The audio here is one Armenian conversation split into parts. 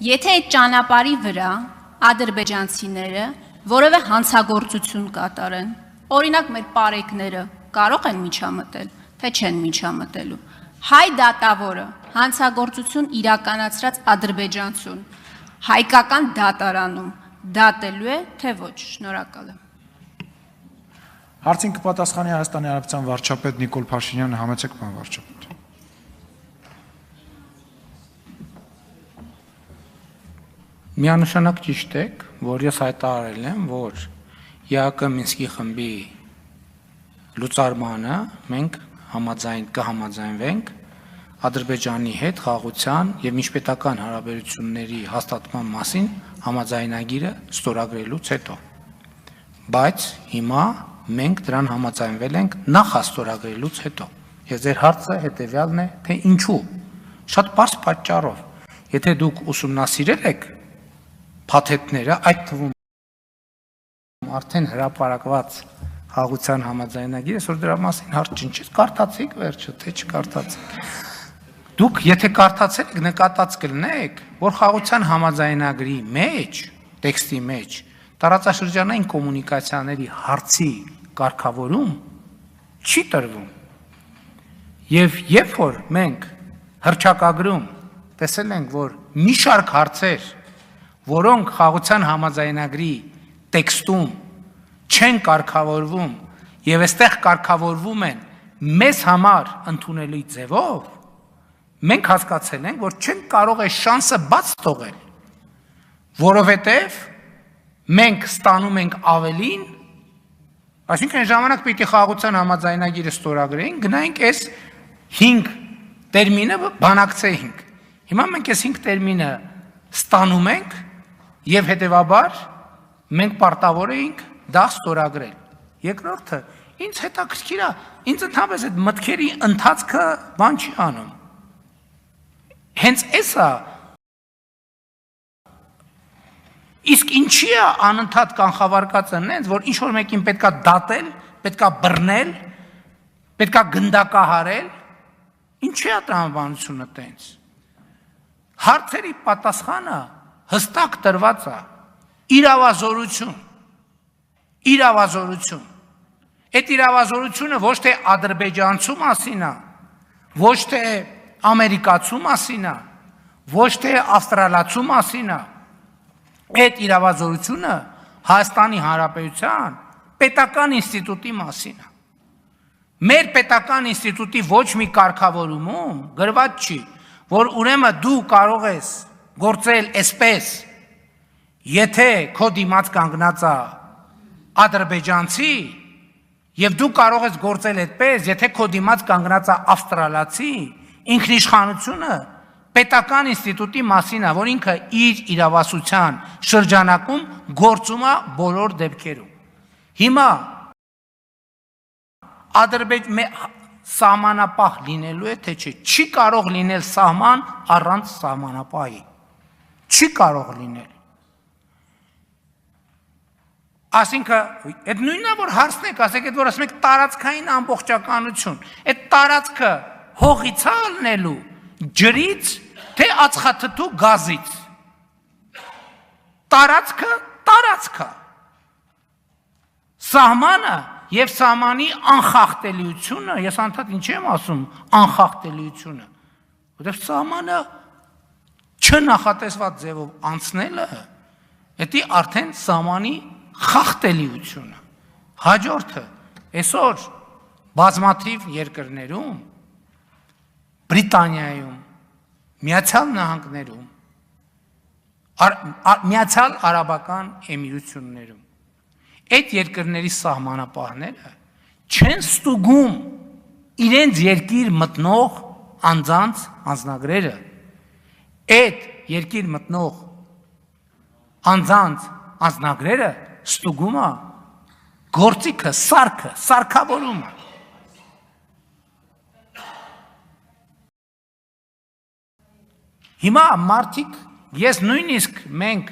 Եթե այդ ճանապարհի վրա ադրբեջանցիները որևէ հանցագործություն կատարեն, օրինակ մեր պարեկները կարող են միջամտել, թե չեն միջամտելու։ Հայ դատավորը հանցագործություն իրականացրած ադրբեջանցուն հայկական դատարանում դատելու է, թե ոչ։ Շնորհակալ եմ։ Հարցին կպատասխանի Հայաստանի Հանրապետության վարչապետ Նիկոլ Փաշինյանը, համեցեք պարոն վարչապետ։ Միանշանակ ճիշտ եք, որ ես հայտարարել եմ, որ ԵԱԿ Մինսկի խմբի լուծարմանը մենք կհամաձայնվենք Ադրբեջանի հետ խաղաղության եւ միջպետական հարաբերությունների հաստատման մասին համաձայնագիրը ստորագրելուց հետո։ Բայց հիմա մենք դրան համաձայնվել ենք նախաստորագրելուց հետո։ Եվ ձեր հարցը հետեւյալն է, թե ինչու։ Շատ պարզ պատճառով։ Եթե դուք ուսումնասիրել եք փաթեթները, այդ թվում արդեն հրապարակված խաղաղության համաձայնագիրը, որ դրա մասին հարց չնչեց, կարդացիք վերջը, թե չկարդացիք։ Դուք եթե կարդացել եք, նկատած կլինեք, որ խաղաղության համաձայնագրի մեջ, տեքստի մեջ, տարածաշրջանային կոմունիկացիաների հարցի կարգավորում չի տրվում։ Եվ երբ որ մենք հռչակագրում տեսել ենք, որ մի շարք հարցեր, որոնք խաղաղության համաձայնագրի տեքստում չեն կարգավորվում եւ այստեղ կարգավորվում են մեզ համար ընդունելի ձևով, մենք հասկացել ենք, որ չենք կարող այս շանսը բաց թողել, որովհետեւ մենք ստանում ենք ավելին, այսինքն ժամանակ պիտի խաղաղության համաձայնագիրը ստորագրենք, գնայինք այս 5 տերմինը բանակցեինք։ Հիմա մենք այս 5 տերմինը ստանում ենք եւ հետեւաբար մենք պարտավոր էինք դա ստորագրել։ Երկրորդը, ինձ հետաքրքիր է, ինձ ընդհանրապես այդ մտքերի ընթացքը բան չի անում։ Հենց էսա իսկ ինչի է անընդհատ կանխավարկած այնց, որ ինչ որ մեկին պետքա դատել, պետքա բռնել, պետքա գնդակահարել, ինչի է տրամաբանությունը տենց։ Հարցերի պատասխանը հստակ տրված է, իրավազորություն։ Այդ իրավազորությունը ոչ թե ադրբեջանցու մասին է, ոչ թե ամերիկացու մասին է, ոչ թե ավստրալացու մասին է։ Այդ իրավազորությունը Հայաստանի Հանրապետության պետական ինստիտուտի մասին է։ Մեր պետական ինստիտուտի ոչ մի կարգավորումում գրված չի, որ ուրեմն դու կարող ես գործել այսպես, եթե քո դիմաց կանգնած է ադրբեջանցի, եւ դու կարող ես գործել այդպես, եթե քո դիմաց կանգնած է ավստրալացի, ինքնիշխանությունը պետական ինստիտուտի մասին է, որ ինքը իր իրավասության շրջանակում գործում է բոլոր դեպքերում։ Հիմա սահմանապահ լինելու է, թե չէ, չի կարող լինել սահման առանց սահմանապահի։ Չի կարող լինել։ Այսինքն, այդ նույնն է, որ հարցնեք, ասեք, այդ որ ասում եք տարածքային ամբողջականություն, այդ տարածքը հողից է ելնելու, ջրից, թե ածխաթթու գազից։ Տարածքը։ Սահմանը եւ սահմանի անխախտելիությունը, ես անդադ ինչ եմ ասում, անխախտելիությունը, որովհետեւ սահմանը չնախատեսված ձևով անցնելը, դա արդեն սահմանի խախտելիությունը։ Հաջորդը, այսօր բազմաթիվ երկրներում, Բրիտանիայում, Միացյալ Նահանգներում, Միացյալ Արաբական Էմիրություններում այդ երկրների սահմանապահները չեն ստուգում իրենց երկիր մտնող անձանց անձնագրերը։ Այդ երկիր մտնող անձանց անձնագրերը ստուգում է գործիքը, սարքավորումը։ Հիմա մարդիկ, ես նույնիսկ մենք,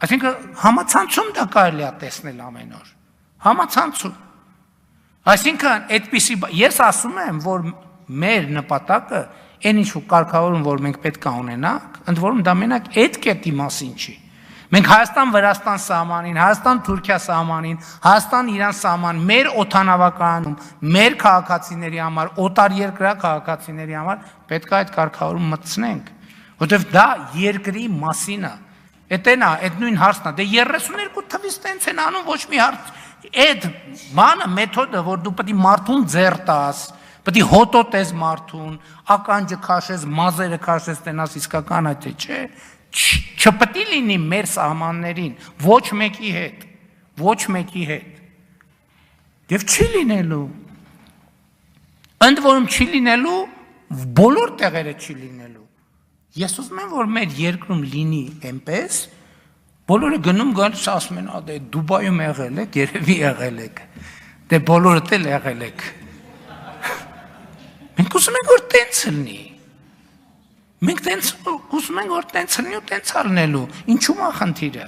այսինքն համացանցում դա կարելի է տեսնել ամեն օր, համացանցում։ Այսինքն այդպիսի, ես ասում եմ, որ մեր նպատակը Այն ինչ կարգավորում, որ մենք պետք է ունենանք, ընդ որում դա մենակ այդ կետի մասին չի։ Մենք Հայաստան-Վրաստան սահմանին, Հայաստան-Թուրքիա սահմանին, Հայաստան-Իրան սահման, մեր օդանավակայանում, մեր քաղաքացիների համար, օտար երկրյա քաղաքացիների համար պետք է այդ կարգավորում մտցնենք, որովհետև դա երկրի մասին է։ Էդ էնա, այդ նույն հարցն է, դե 32 թվից տենց են անում, ոչ մի հարց, այդ բանը, մեթոդը, որ դու պետք է մարդուն ձեռ տաս, պետք է հոտոտես մարդուն, ականջը քաշես, մազերը քաշես, տենաս իսկական է թե չէ, չպետք է լինի մեր սահմաններին, ոչ մեկի հետ, և չի լինելու, ընդ որում չի լինելու, բոլոր տեղերը չի լինելու, ես ուզում եմ, որ մեր երկրում լինի այնպես, բոլորը գնում գալիս ասում են, դե Դուբայում եղել եք, երևի եղել եք, դե բոլորդ էլ եղել եք, մենք ուզում ենք, որ տենց լինի, մենք ուզում ենք, որ տենց լինի ու տենց ալնելու, ինչու՞մ է խնդիրը։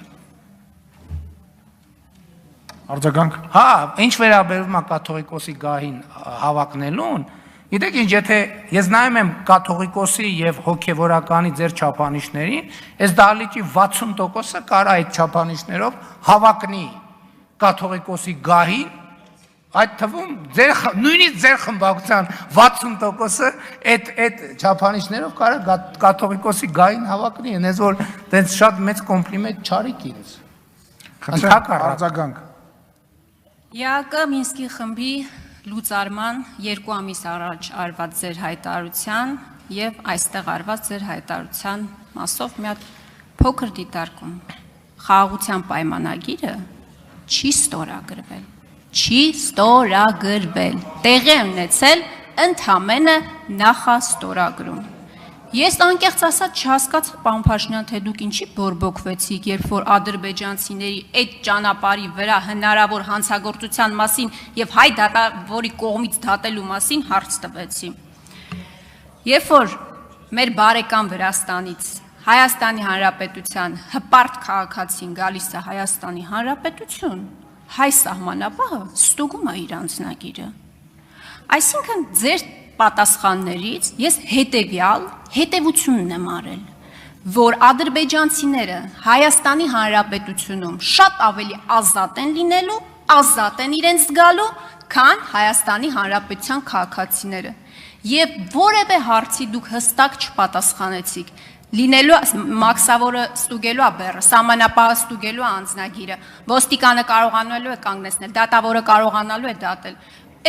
Արձագանք։ Հա, ինչ վերաբերում է կաթողիկոսի գահին հավակնելուն, գիտեք ինչ, եթե ես նայում եմ կաթողիկոսի և հոգևորականի ձեր չափանիշներին, այս դահլիճի 60%-ը կարա այդ չափանիշներով հավակնի կաթողիկոսի գահին, այդ թվում նույնիսկ ձեր խմբակցության 60%-ը այդ չափանիշներով կարա կաթողիկոսի գահին հավակնի, այնպես որ տենց շատ մեծ կոմպլիմենտ չարիք ինձ։ Արձագանք։ ԵԱԿ Մինսկի խմբի լուծարման 2 ամիս առաջ արված ձեր հայտարարության և այստեղ արված ձեր հայտարարության մասով մի հատ փոքր դիտարկում։ Խաղաղության պայմանագիրը չի ստորագրվել, տեղի է ունեցել ընդամենը նախաստորագրում։ Ես անկեղծ ասած չհասկացա, պարոն Փաշինյան, թե դուք ինչի բորբոքվեցիք, երբ որ ադրբեջանցիների այդ ճանապարհի վրա հնարավոր հանցագործության մասին և հայ դատավորի կողմից դատելու մասին հարց տվեցի։ Երբ որ մեր բարեկամ Վրաստանից Հայաստանի Հանրապետության հպարտ քաղաքացին գալիս է Հայաստանի Հանրապետություն, հայ սահմանապահը ստուգում է իր անձնագիրը։ Այսինքն ձեր պատասխաններից ես հետևությունն եմ արել, որ ադրբեջանցիները Հայաստանի Հանրապետությունում շատ ավելի ազատ են լինելու, ազատ են իրենց զգալու, քան Հայաստանի Հանրապետության քաղաքացիները։ Եվ որևէ հարցի դուք հստակ չպատասխանեցիք, լինելու մաքսավորը ստուգելու է բեռը, սահմանապահը ստուգելու է անձնագիրը, ոստիկանը կարողանալու է կանգնեցնել, դատավորը կարողանալու է դատել։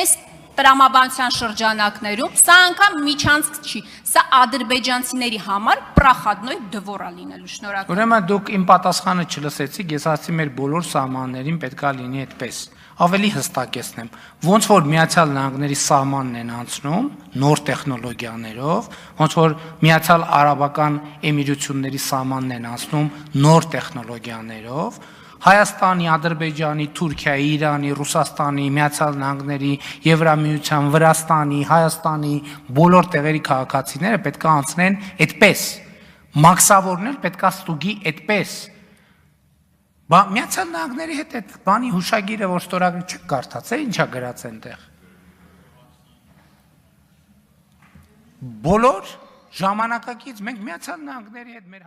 Այս տրամաբանության շրջանակներում սա անգամ միջանցք չի, սա ադրբեջանցիների համար պրախադնոյ դվոր է լինելու, շնորհակալ։ Ուրեմն դուք իմ պատասխանը չլսեցիք, ես ասացի մեր բոլոր սահմաններին պետք է լինի այդպես։ Ավելի հստակեցնեմ, ոնց որ Միացյալ Նահանգների սահմանն են անցնում նոր տեխնոլոգիաներով, ոնց որ Միացյալ Արաբական Էմիրությունների սահմանն են անցնում նոր տեխնոլոգիաներով, Հայաստանի, Ադրբեջանի, Թուրքիայի, Իրանի, Ռուսաստանի, Միացյալ Նահանգների, Եվրամիության, Վրաստանի, Հայաստանի բոլոր տեղերի քաղաքացիները պետք է անցնեն այդպես։ Մաքսավորն էլ պետք է ստուգի այդպես։ Միացյալ Նահանգների հետ այդ բանի հուշագիրը, որ ստորագրի չեք կարդացել, ինչա գրած այնտեղ։ Բոլոր ժամանակակից մենք Միացյալ Նահանգների հետ մեր